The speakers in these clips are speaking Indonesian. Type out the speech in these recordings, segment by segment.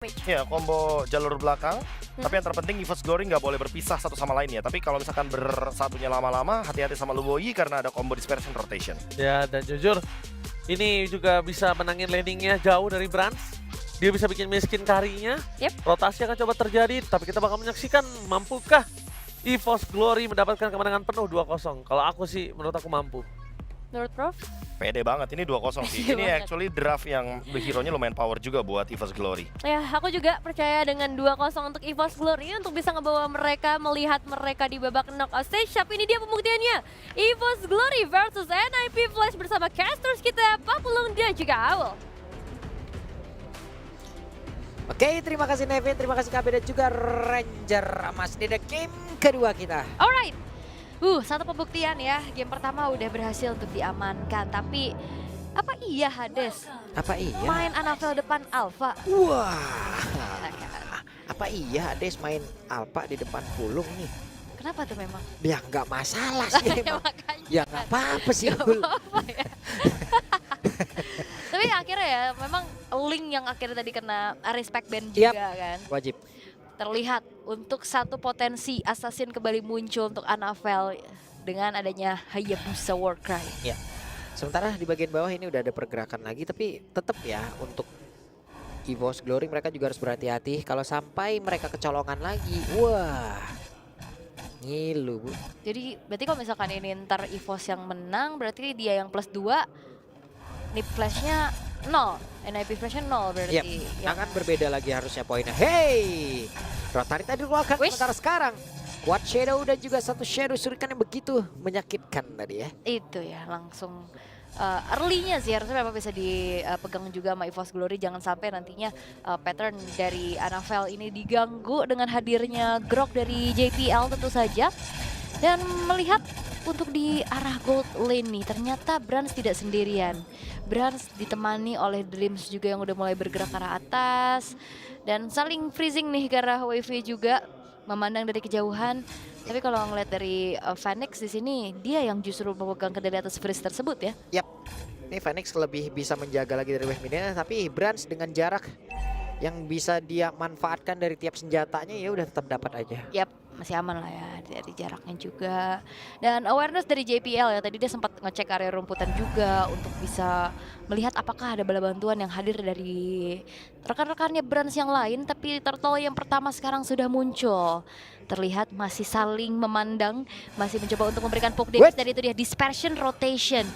Rampage. Ya, combo jalur belakang. Tapi yang terpenting EVOS Glory nggak boleh berpisah satu sama lainnya. Tapi kalau misalkan bersatunya lama-lama, hati-hati sama Luboyi karena ada combo dispersion rotation. Ya, dan jujur, ini juga bisa menangin landingnya jauh dari Brans. Dia bisa bikin miskin karinya. Yep. Rotasi akan coba terjadi, tapi kita bakal menyaksikan mampukah EVOS Glory mendapatkan kemenangan penuh 2-0. Kalau aku sih, menurut aku mampu. Menurut Prof? Pede banget, ini 2-0 sih. Pede Ini banget. actually draft yang hero-nya lumayan power juga buat EVOS Glory. Ya, aku juga percaya dengan 2-0 untuk EVOS Glory untuk bisa ngebawa mereka melihat mereka di babak knockout stage. Tapi ini dia pembuktiannya. EVOS Glory versus NIP Flash bersama casters kita, Papulung dan juga Owl. Oke, terima kasih Nevin, terima kasih KB dan juga Ranger. Mas di game kedua kita. Alright. Satu pembuktian ya. Game pertama udah berhasil untuk diamankan. Tapi apa iya Hades Apa iya? main Anafel depan Alpha? Wah, apa iya Hades main Alpha di depan Pulung nih? Kenapa tuh memang? Ya nggak masalah sih Ya, emang. makanya. Ya nggak apa-apa sih. Gak Pul. apa-apa ya. Tapi akhirnya ya memang Link yang akhirnya tadi kena respect ban juga kan. Wajib. Terlihat untuk satu potensi assassin kembali muncul untuk Anafel dengan adanya Hayabusa Warcry. Ya. Sementara di bagian bawah ini udah ada pergerakan lagi, tapi tetap ya untuk EVOS Glory mereka juga harus berhati-hati kalau sampai mereka kecolongan lagi. Wah, ngilu Bu. Jadi berarti kalau misalkan ini ntar EVOS yang menang berarti dia yang plus 2, nip flashnya 0, NIP flashnya 0 berarti. Yap, akan berbeda lagi harusnya poinnya. Hey, Rotary tadi dikeluarkan, Wish. sementara sekarang Quad Shadow dan juga satu Shadow Shuriken yang begitu menyakitkan tadi ya. Itu ya langsung early-nya sih harusnya memang bisa dipegang juga sama EVOS Glory. Jangan sampai nantinya pattern dari Anafel ini diganggu dengan hadirnya Grok dari JPL tentu saja. Dan melihat untuk di arah gold lane nih ternyata Brans tidak sendirian. Brans ditemani oleh Dreams juga yang udah mulai bergerak ke arah atas. Dan saling freezing nih ke arah WV juga memandang dari kejauhan. Tapi kalau ngeliat dari Phoenix di sini dia yang justru memegang kendali atas freeze tersebut ya. Yap, ini Phoenix lebih bisa menjaga lagi dari wave mid-nya, tapi Brans dengan jarak yang bisa dia manfaatkan dari tiap senjatanya ya udah tetap dapat aja. Yap, masih aman lah ya dari jaraknya juga. Dan awareness dari JPL ya, tadi dia sempat ngecek area rumputan juga untuk bisa melihat apakah ada bala bantuan yang hadir dari rekan-rekannya Brans yang lain. Tapi Turtle yang pertama sekarang sudah muncul. Terlihat masih saling memandang, masih mencoba untuk memberikan poke damage. Dan itu dia dispersion rotation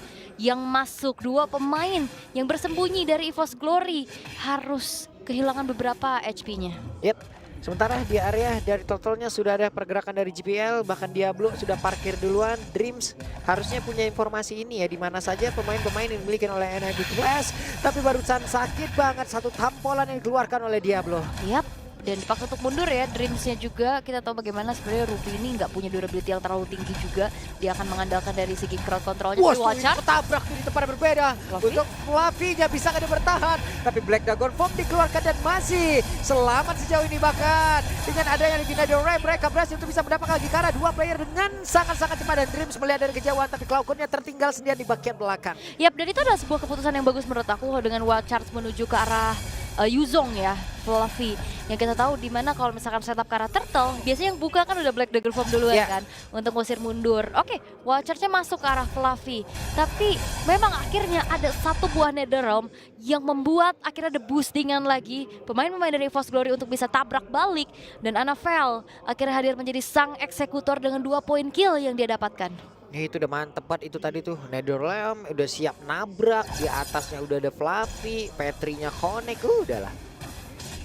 yang masuk. Dua pemain yang bersembunyi dari EVOS Glory harus kehilangan beberapa HP-nya. Yap. Sementara di area dari totalnya sudah ada pergerakan dari JPL, bahkan Diablo sudah parkir duluan. Dreams harusnya punya informasi ini ya, di mana saja pemain-pemain yang dimiliki oleh NIP Flash. Tapi barusan sakit banget satu tampolan yang dikeluarkan oleh Diablo. Yap, dan dipaksa untuk mundur ya Dreamsnya juga. Kita tahu bagaimana sebenarnya Ruby ini nggak punya durability yang terlalu tinggi juga. Dia akan mengandalkan dari segi crowd controlnya. Wah, Wacar ketabrak di tempat yang berbeda. Fluffy? Untuk Fluffy-nya bisa nggak dia bertahan. Tapi Black Dragon Form dikeluarkan dan masih selamat sejauh ini, bahkan dengan adanya Legendary Ray mereka berhasil untuk bisa mendapatkan lagi karena dua player dengan sangat-sangat cepat. Dan Dreams melihat dari kejauhan, tapi Cloud9-nya tertinggal sendirian di bagian belakang. Yap, dan itu adalah sebuah keputusan yang bagus menurut aku dengan Wild Charge menuju ke arah Yuzong ya, Fluffy. Yang kita tahu dimana kalau misalkan setup ke arah Turtle, biasanya yang buka kan udah Black Dagger Form duluan kan, untuk ngusir mundur. Oke, Wild Charge-nya masuk ke arah Fluffy. Tapi memang akhirnya ada satu buah Netherrealm yang membuat akhirnya ada boostingan lagi pemain-pemain dari EVOS Glory untuk bisa tabrak balik. Dan Anafel akhirnya hadir menjadi sang eksekutor dengan 2 poin kill yang dia dapatkan. Itu udah mantep banget itu tadi tuh. Netherrealm udah siap nabrak, di atasnya udah ada Fluffy, Petrinya connect, udahlah.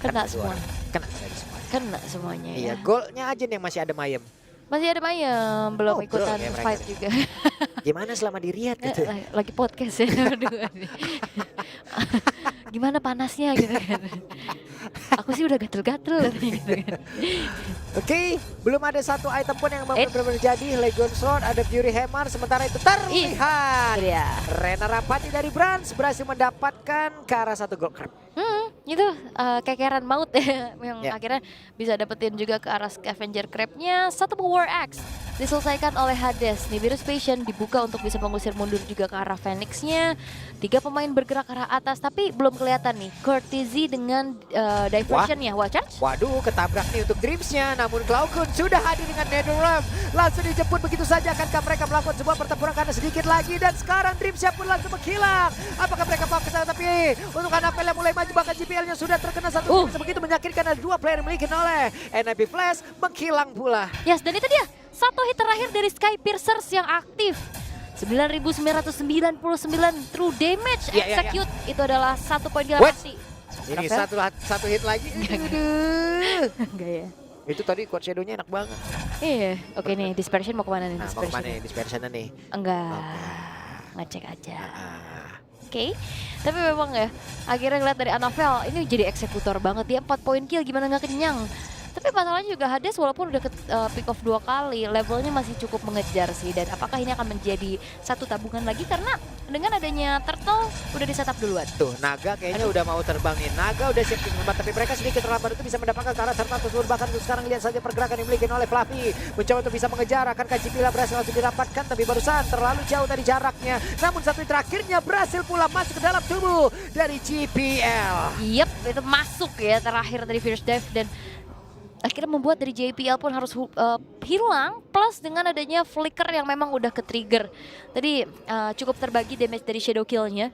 Kena semua. Kena dari semua. Kena semuanya Iya, ya. golnya aja nih yang masih ada Mayem. Masih ada Mayem, belum Oh, ikutan belum ya mereka fight nih. juga. Gimana selama di Riyadh gitu? Lagi podcast ya berdua nih. Gimana panasnya gitu kan. Aku sih udah gatel-gatel gitu kan. Oke, belum ada satu item pun yang benar-benar jadi. Legion Sword, ada Fury Hammer, sementara itu terlihat Ya. Rena Rampati dari Brans berhasil mendapatkan ke arah satu gold crab. Itu kekeran maut ya yang Ya. akhirnya bisa dapetin juga ke arah Scavenger Crab-nya. Satu War Axe diselesaikan oleh Hades. Nibiru's Passion dibuka untuk bisa mengusir mundur juga ke arah Phoenix-nya. 3 pemain bergerak ke arah atas tapi belum kelihatan nih Courtesy dengan diversion-nya. Wah, charge? Waduh, ketabrak nih untuk Dreams-nya. Namun Cloudcon sudah hadir dengan NetherRealm. Langsung dijemput begitu saja. Akankah mereka melakukan sebuah pertempuran karena sedikit lagi. Dan sekarang Dreams-nya pun langsung menghilang. Apakah mereka mau ke sana? Tapi untuk Annabelle yang mulai maju. Bahkan GPL-nya sudah terkena satu. Begitu menyakitkan ada 2 player yang dimiliki oleh NIP Flash. Menghilang pula. Yes, dan itu dia. Satu hit terakhir dari Sky Piercers yang aktif. 9.999 true damage Iya, iya, execute. Itu adalah 1 poin gila What? pasti. Ini Rafael? satu hit lagi. Aduh. Enggak ya? Itu tadi quad shadow-nya enak banget. Iya, oke nih, dispersion mau kemana nih? Nah, mau Dispersion. kemana nih dispersion-nya nih? Enggak, Oke. ngecek aja. Ah. Oke, tapi memang ya, akhirnya ngeliat dari Annabelle, ini jadi eksekutor banget. Dia 4 poin kill, gimana nggak kenyang. Tapi masalahnya juga Hades walaupun udah ke pick off 2 kali, levelnya masih cukup mengejar sih. Dan apakah ini akan menjadi satu tabungan lagi? Karena dengan adanya Turtle udah di setup duluan. Tuh, Naga kayaknya udah mau terbangin. Naga udah siap terlambat, tapi mereka sedikit terlambat itu bisa mendapatkan ke arah serta tersebut. Bahkan untuk sekarang lihat saja pergerakan yang dimiliki oleh Fluffy. Mencoba untuk bisa mengejar, akankah Jipila berhasil langsung dirapatkan, tapi barusan terlalu jauh tadi jaraknya. Namun satu terakhirnya berhasil pula masuk ke dalam tubuh dari GPL. Yep, itu masuk ya terakhir dari Fierce Dive dan akhirnya membuat dari JPL pun harus hilang, plus dengan adanya flicker yang memang udah ke-trigger. Tadi cukup terbagi damage dari shadow kill-nya.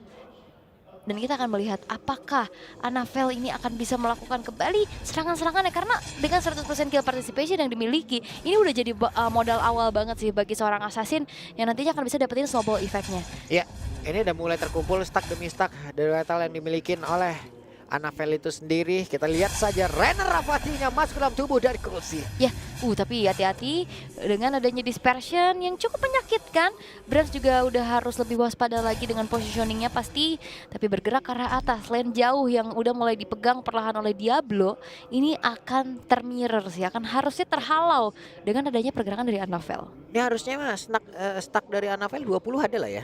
Dan kita akan melihat apakah Annabelle ini akan bisa melakukan kembali serangan-serangannya. Karena dengan 100% kill participation yang dimiliki, ini udah jadi modal awal banget sih bagi seorang assassin yang nantinya akan bisa dapetin snowball effect-nya. Ya, ini udah mulai terkumpul stack demi stack dari lethal yang dimiliki oleh Annabelle itu sendiri. Kita lihat saja Renner Rafatinya masuk ke dalam tubuh dari Cruci. Ya, tapi hati-hati dengan adanya dispersion yang cukup menyakitkan. Brans juga udah harus lebih waspada lagi dengan positioningnya pasti. Tapi bergerak ke arah atas, lane jauh yang udah mulai dipegang perlahan oleh Diablo. Ini akan termirror sih, akan harusnya terhalau dengan adanya pergerakan dari Annabelle. Ini harusnya mas stack dari Annabelle 20 ada lah ya.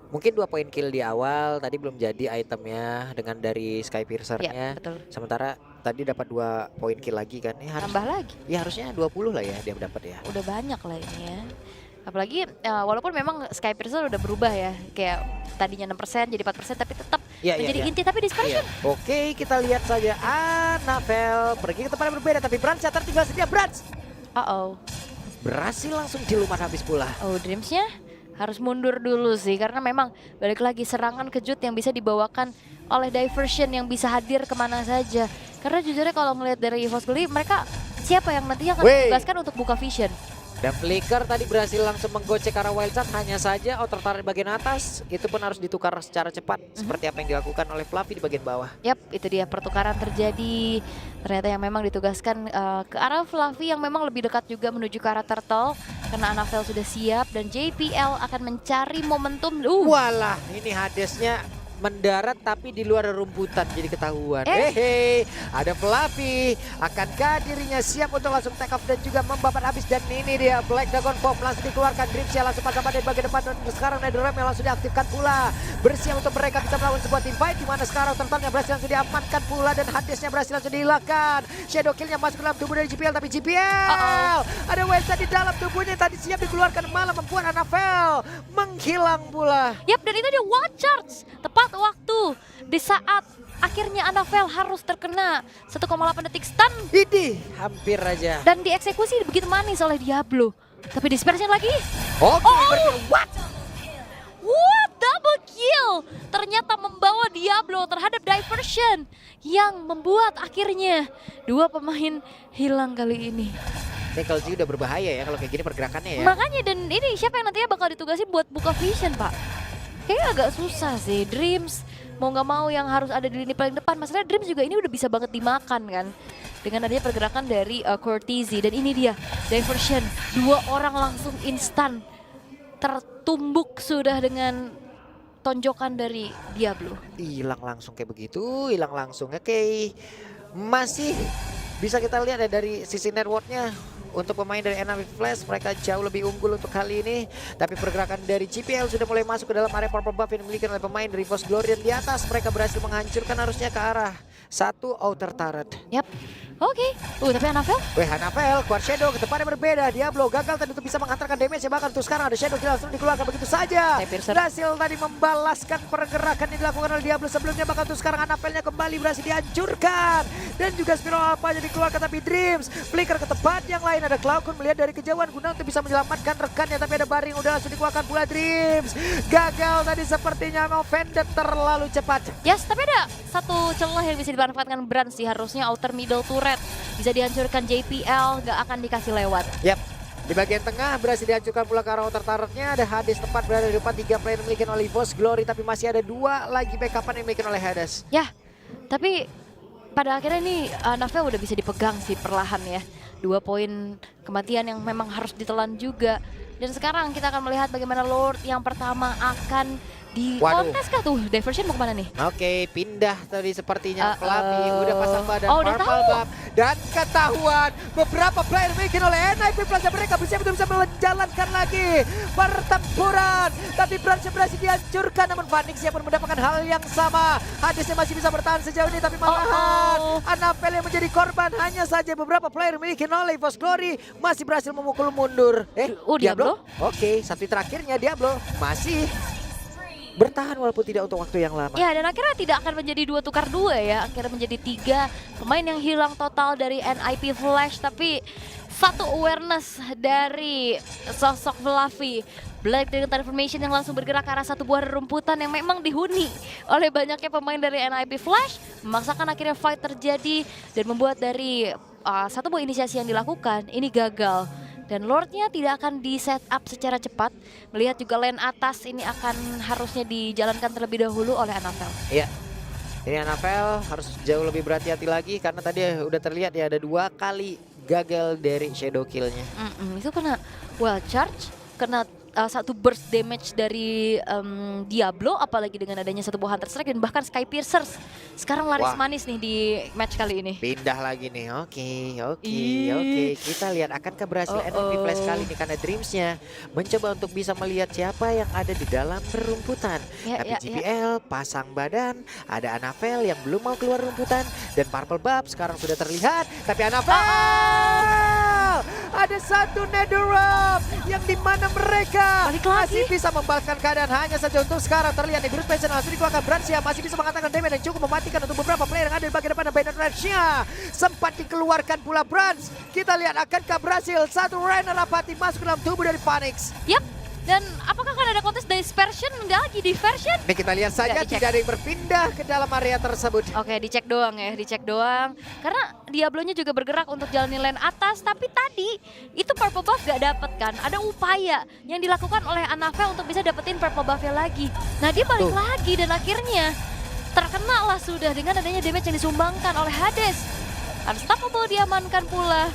Mungkin 2 poin kill di awal, tadi belum jadi itemnya dengan dari Sky Piercer-nya. Ya, betul. Sementara tadi dapat 2 poin kill lagi kan. Tambah lagi. Ya harusnya 20 lah ya dia dapat ya. Udah banyak lah ini ya. Apalagi walaupun memang Sky Piercer udah berubah ya. Kayak tadinya 6% jadi 4% tapi tetap menjadi inti. Tapi dispersion. Oke, kita lihat saja Annabelle pergi ke tempat yang berbeda. Tapi Brans tertinggal sedia. Brans berhasil langsung dilumat habis pula. Oh, Dreams-nya harus mundur dulu sih karena memang balik lagi serangan kejut yang bisa dibawakan oleh diversion yang bisa hadir kemana saja. Karena jujurnya kalau ngelihat dari EVOS Glory mereka siapa yang nantinya akan ditugaskan untuk buka vision. Dan Flicker tadi berhasil langsung menggocek arah Wild Shot, hanya saja outer turret bagian atas itu pun harus ditukar secara cepat seperti apa yang dilakukan oleh Fluffy di bagian bawah. Yap, itu dia pertukaran terjadi. Ternyata yang memang ditugaskan ke arah Fluffy yang memang lebih dekat juga menuju ke arah Turtle karena Annabelle sudah siap dan JPL akan mencari momentum. Walah, ini Hadesnya mendarat tapi di luar rumputan jadi ketahuan. Hehe, ada Fluffy. Akankah dirinya siap untuk langsung take off dan juga membabat habis? Dan ini dia Black Dragon Pop langsung dikeluarkan. Dreams-nya langsung pasang pada di bagian depan dan sekarang NetherRealm yang langsung diaktifkan pula. Bersiap untuk mereka bisa melakukan sebuah team fight di mana sekarang Turtle-nya berhasil langsung diamankan pula dan Hadesnya berhasil langsung dihilangkan. Shadow kill-nya masuk ke dalam tubuh dari GPL tapi GPL ada Wesa di dalam tubuhnya tadi siap dikeluarkan malah membuat Annabelle menghilang pula. Yap, dan itu dia one charge. Tepat waktu di saat akhirnya Annabelle harus terkena 1,8 detik stun. Ini hampir aja. Dan dieksekusi begitu manis oleh Diablo. Tapi dispersion lagi. What? What? Double kill. Ternyata membawa Diablo terhadap diversion. Yang membuat akhirnya 2 pemain hilang kali ini. Tackle udah berbahaya ya kalau kayak gini pergerakannya ya. Makanya dan ini siapa yang nantinya bakal ditugasin buat buka vision, Pak? Kayaknya agak susah sih. Dreams mau nggak mau yang harus ada di lini paling depan. Masalahnya Dreams juga ini udah bisa banget dimakan kan. Dengan adanya pergerakan dari Courtesy. Dan ini dia diversion. 2 orang langsung instan tertumbuk sudah dengan tonjokan dari Diablo. Hilang langsung kayak begitu, hilang langsung. Oke, masih bisa kita lihat ya dari sisi networknya untuk pemain dari NIP Flash, mereka jauh lebih unggul untuk kali ini. Tapi pergerakan dari GPL sudah mulai masuk ke dalam area purple buff yang dimiliki oleh pemain dari EVOS Glory. Dan di atas mereka berhasil menghancurkan harusnya ke arah satu outer turret. Yap. Oke. Tapi Anafel? Weh, Anafel, Quad Shadow ke depannya berbeda. Diablo gagal tadi untuk bisa menghantarkan damage, bahkan untuk sekarang ada Shadow Kill langsung dikeluarkan begitu saja. Berhasil tadi membalaskan pergerakan yang dilakukan oleh Diablo sebelumnya, bahkan untuk sekarang Anafelnya kembali berhasil dihancurkan. Dan juga Spiral Alpha jadi dikeluarkan, tapi Dreams flicker ke tempat yang lain. Ada Cloudcon melihat dari kejauhan guna untuk bisa menyelamatkan rekannya, tapi ada Baring udah langsung dikeluarkan pula. Dreams gagal tadi sepertinya, mau Vendetta terlalu cepat. Yes, tapi ada satu celah yang bisa dimanfaatkan Brand sih, harusnya outer middle turret bisa dihancurkan. JPL nggak akan dikasih lewat. Yap. Di bagian tengah berhasil dihancurkan pula ke arah outer turretnya. Ada Hades tepat berada di depan, 3 player dimiliki oleh EVOS Glory, tapi masih ada 2 lagi backupan yang dimiliki oleh Hades. Ya, tapi pada akhirnya nih Anafel udah bisa dipegang sih perlahan ya. 2 poin kematian yang memang harus ditelan juga. Dan sekarang kita akan melihat bagaimana Lord yang pertama akan di kontes kah tuh? Diversion mau kemana nih? Oke, pindah tadi sepertinya Flavi udah pasang badan udah purple tahu. buff. Dan ketahuan beberapa player bikin oleh NIP Plaza, mereka bisa menjalankan lagi pertempuran. Tapi berhasil dihancurkan, namun Vanixia pun mendapatkan hal yang sama. Hadesnya masih bisa bertahan sejauh ini, tapi malahan Anafel yang menjadi korban. Hanya saja beberapa player memiliki oleh EVOS Glory masih berhasil memukul mundur. Diablo? Oke, satu terakhirnya Diablo masih bertahan walaupun tidak untuk waktu yang lama. Ya, dan akhirnya tidak akan menjadi 2 tukar 2 ya. Akhirnya menjadi 3 pemain yang hilang total dari NIP Flash. Tapi satu awareness dari sosok Fluffy. Black dengan transformation yang langsung bergerak ke arah satu buah rerumputan yang memang dihuni oleh banyaknya pemain dari NIP Flash. Memaksakan akhirnya fight terjadi dan membuat dari satu buah inisiasi yang dilakukan ini gagal. Dan Lordnya tidak akan di set up secara cepat. Melihat juga lane atas ini akan harusnya dijalankan terlebih dahulu oleh Anafel. Iya. Ini Anafel harus jauh lebih berhati-hati lagi karena tadi udah terlihat ya ada 2 kali gagal dari shadow killnya. Itu kena well charge, kena satu burst damage dari Diablo, apalagi dengan adanya satu buah Hunter Strike dan bahkan Sky Piercers. Sekarang laris manis nih di match kali ini. Pindah lagi nih, oke. Kita lihat akankah berhasil NIP Flash kali ini, karena Dreamsnya mencoba untuk bisa melihat siapa yang ada di dalam rerumputan. Tapi GPL pasang badan, ada Anafel yang belum mau keluar rumputan dan Purple Buff sekarang sudah terlihat. Tapi Anafel ada satu Netherrealm yang dimana mereka masih bisa membalaskan keadaan. Hanya saja untuk sekarang terlihat nih Brute Passion langsung dikeluarkan. Bransia masih bisa mengatakan damage yang cukup mematikan untuk beberapa player yang ada di bagian depan. Bennett Ratsia sempat dikeluarkan pula Brans. Kita lihat akankah berhasil satu Rainer Apathy masuk ke dalam tubuh dari Phoenix. Yap. Dan apakah akan ada kontes dispersion? Enggak lagi diversion? Nih kita lihat saja tidak ada yang berpindah ke dalam area tersebut. Oke, dicek doang ya, dicek doang. Karena Diablo-nya juga bergerak untuk jalanin lane atas, tapi tadi itu purple buff gak dapet kan. Ada upaya yang dilakukan oleh Anafel untuk bisa dapetin purple buff-nya lagi. Nah dia balik lagi dan akhirnya terkena lah sudah dengan adanya damage yang disumbangkan oleh Hades. Unstoppable diamankan pula.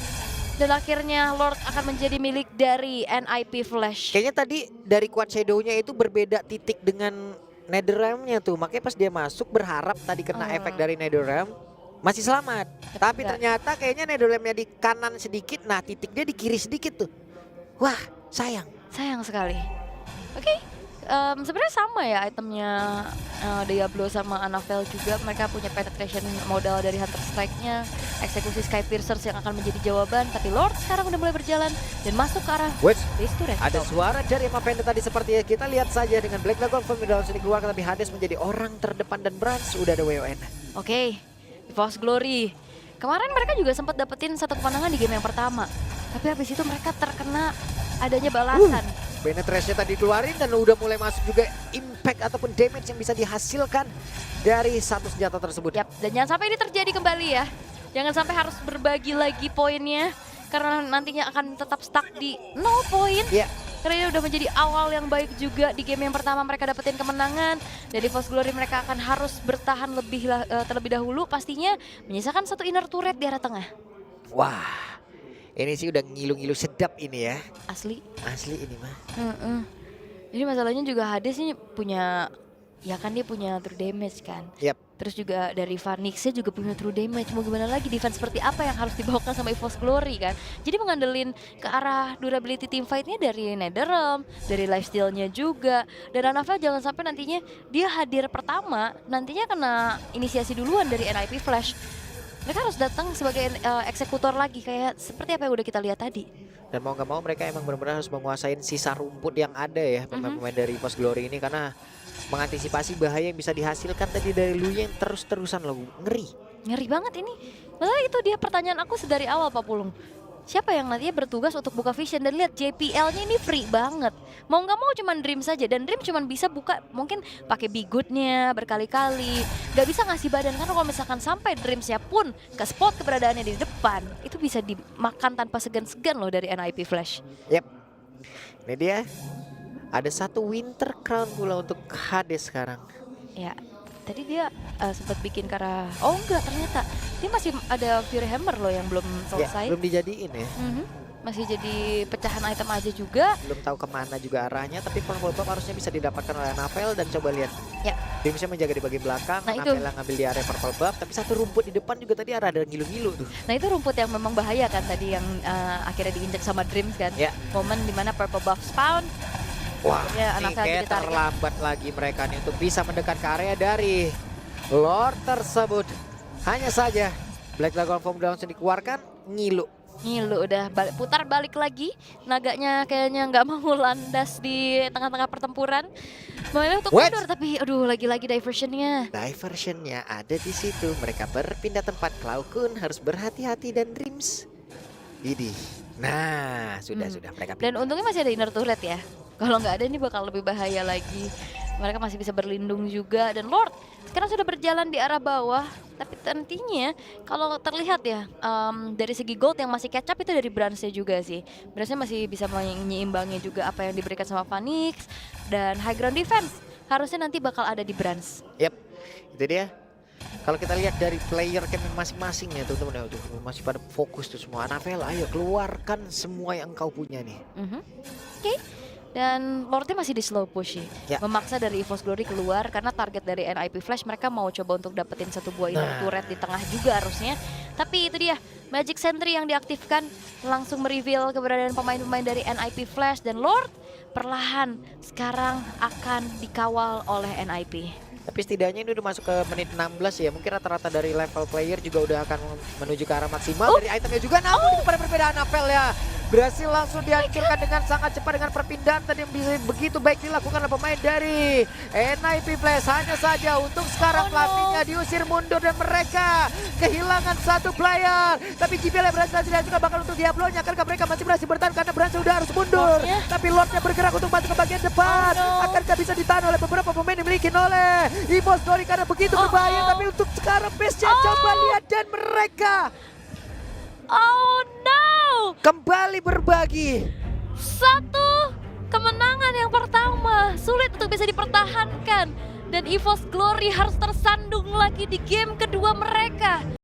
Dan akhirnya Lord akan menjadi milik dari NIP Flash. Kayaknya tadi dari Quad Shadow-nya itu berbeda titik dengan Netherrealm-nya tuh. Makanya pas dia masuk berharap tadi kena efek dari Netherrealm masih selamat. Tapi ternyata kayaknya Netherrealm-nya di kanan sedikit, nah titik dia di kiri sedikit tuh. Wah, sayang. Sayang sekali. Oke. Sebenarnya sama ya itemnya Diablo sama Anafel juga. Mereka punya penetration modal dari Hunter Strike-nya, eksekusi Sky Piercers yang akan menjadi jawaban. Tapi Lord sekarang udah mulai berjalan dan masuk ke arah base turret. Ada suara dari Mavenda tadi seperti ya. Kita lihat saja dengan Black Dragon Form langsung dikeluarkan, tapi Hades menjadi orang terdepan dan Brans udah ada WON. Oke, EVOS Glory. Kemarin mereka juga sempat dapetin satu kemenangan di game yang pertama. Tapi habis itu mereka terkena adanya balasan. Penetrasinya tadi keluarin dan udah mulai masuk juga impact ataupun damage yang bisa dihasilkan dari satu senjata tersebut. Yap, dan jangan sampai ini terjadi kembali ya. Jangan sampai harus berbagi lagi poinnya karena nantinya akan tetap stuck di 0 poin. Karena ini udah menjadi awal yang baik juga di game yang pertama mereka dapetin kemenangan. Dari EVOS Glory mereka akan harus bertahan terlebih dahulu, pastinya menyisakan satu inner turret di arah tengah. Wah. Ini sih udah ngilu-ngilu sedap ini ya. Asli ini mah. Jadi masalahnya juga Hades ini punya ya kan dia punya true damage kan. Yap. Terus juga dari Vanixnya juga punya true damage. Mau gimana lagi defense seperti apa yang harus dibawakan sama EVOS Glory kan. Jadi mengandelin ke arah durability team fight-nya dari Netherrealm, dari lifesteal-nya juga. Dan Anavel jangan sampai nantinya dia hadir pertama, nantinya kena inisiasi duluan dari NIP Flash. Mereka harus datang sebagai eksekutor lagi kayak seperti apa yang udah kita lihat tadi. Dan mau nggak mau mereka emang benar-benar harus menguasain sisa rumput yang ada ya pemain-pemain dari EVOS Glory ini, karena mengantisipasi bahaya yang bisa dihasilkan tadi dari Luya yang terus-terusan loh, ngeri. Ngeri banget ini. Malah itu dia pertanyaan aku sedari awal Pak Pulung. Siapa yang nantinya bertugas untuk buka vision, dan lihat JPL-nya ini free banget. Mau nggak mau cuman Dream saja, dan Dream cuman bisa buka mungkin pakai Bigoodnya berkali-kali. Gak bisa ngasih badan, karena kalau misalkan sampai Dreamsnya pun ke spot keberadaannya di depan, itu bisa dimakan tanpa segan-segan loh dari NIP Flash. Yap. Ini dia. Ada satu Winter Crown pula untuk Hades sekarang. Ya, tadi dia sempat bikin karena oh enggak, ternyata dia masih ada Fury Hammer loh yang belum selesai. Ya, belum dijadiin ya. Masih jadi pecahan item aja juga. Belum tahu kemana juga arahnya, tapi Purple Buff harusnya bisa didapatkan oleh Anavel. Dan coba lihat, Ya. Dreamsnya menjaga di bagian belakang, Nah, itu. Anavel ngambil di area Purple Buff. Tapi satu rumput di depan juga tadi ada ngilu-ngilu tuh. Nah itu rumput yang memang bahaya kan tadi yang akhirnya diinjak sama Dreams kan. Ya. Momen dimana Purple Buff spawn. Wah, Ya, ini Anavel kayak jadi target. terlambat lagi mereka nih untuk bisa mendekat ke area dari Lord tersebut. Hanya saja Black Dragon Form udah langsung dikeluarkan, ngilu. Ngilu udah putar balik lagi. Naganya kayaknya nggak mau landas di tengah-tengah pertempuran. Memilih untuk What? mundur tapi aduh lagi-lagi diversionnya. Diversionnya ada di situ. Mereka berpindah tempat. Cloud Kun harus berhati-hati dan Dreams. Widih. Nah, sudah mereka Dan untungnya masih ada inner turret ya. Kalau nggak ada ini bakal lebih bahaya lagi. Mereka masih bisa berlindung juga, dan Lord sekarang sudah berjalan di arah bawah. Tapi nantinya kalau terlihat ya dari segi gold yang masih catch up itu dari Branch-nya juga sih. Branch-nya masih bisa menyeimbangin juga apa yang diberikan sama Vanix, dan high ground defense harusnya nanti bakal ada di Branch. Yap, itu dia. Kalau kita lihat dari player camp masing-masing ya teman-teman, ya, tuh masih pada fokus tuh semua. Anavel, ayo keluarkan semua yang kau punya nih. Oke. Dan Lordnya masih di slow push sih. Ya. Memaksa dari EVOS Glory keluar karena target dari NIP Flash mereka mau coba untuk dapetin satu buah inner turret di tengah juga harusnya. Tapi itu dia, Magic Sentry yang diaktifkan langsung mereveal keberadaan pemain-pemain dari NIP Flash, dan Lord perlahan sekarang akan dikawal oleh NIP. Tapi setidaknya ini udah masuk ke menit 16 ya. Mungkin rata-rata dari level player juga udah akan menuju ke arah maksimal. Dari itemnya juga, namun itu pada perbedaan Anavel ya. Berhasil langsung dihancurkan dengan sangat cepat dengan perpindahan tadi yang bisa begitu baik dilakukan oleh pemain dari NIP Flash. Hanya saja untuk sekarang pelatihnya diusir mundur dan mereka kehilangan satu player. Tapi JPL yang berhasil dihancurkan bakal untuk Diablo-nya, karena mereka masih berhasil bertahan karena Branch sudah harus mundur. Tapi Lordnya bergerak untuk masuk ke bagian depan. Akankah bisa ditahan oleh beberapa pemain yang dimiliki oleh EVOS Glory karena begitu berbahaya. Tapi untuk sekarang Pace-nya coba lihat, dan mereka Oh no! kembali berbagi. Satu kemenangan yang pertama sulit untuk bisa dipertahankan, dan EVOS Glory harus tersandung lagi di game kedua mereka.